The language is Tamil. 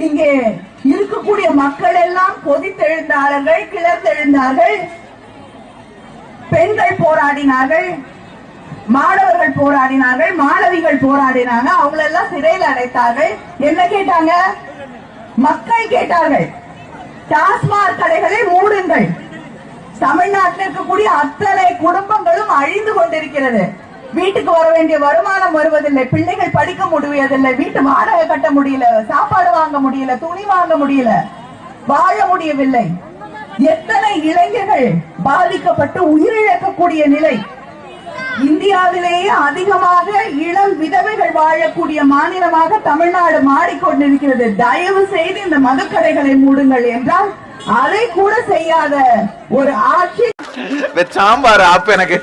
இங்கே இருக்கக்கூடிய மக்கள் எல்லாம் கொதித்தெழுந்தார்கள், கிளர்ந்தெழுந்தார்கள். பெண்கள் போராடினார்கள், மாணவர்கள் போராடினார்கள், மாணவிகள் போராடினாங்க. அவங்களெல்லாம் சிறையில் அடைத்தார்கள். என்ன கேட்டாங்க? மக்கள் கேட்டார்கள், டாஸ்மாக் கடைகளை மூடுங்கள். தமிழ்நாட்டில் இருக்கக்கூடிய அத்தனை குடும்பங்களும் அழிந்து கொண்டிருக்கிறது. வீட்டுக்கு வர வேண்டிய வருமானம் வருவதில்லை, பிள்ளைகள் படிக்க முடியவில்லை, வீட்டு வாடகை கட்ட முடியல, சாப்பாடு வாங்க முடியல, துணி வாங்க முடியல, வாழ முடியவில்லை. எத்தனை இளைஞர்கள் பாதிக்கப்பட்டு உயிரிழக்கக்கூடிய நிலை. இந்தியாவிலேயே அதிகமாக இளம் விதவைகள் வாழக்கூடிய மாநிலமாக தமிழ்நாடு மாறிக்கொண்டிருக்கிறது. தயவு செய்து இந்த மதுக்கடைகளை மூடுங்கள் என்றால் அதை கூட செய்யாத ஒரு ஆட்சி. சாம்பார் ஆப் எனக்கு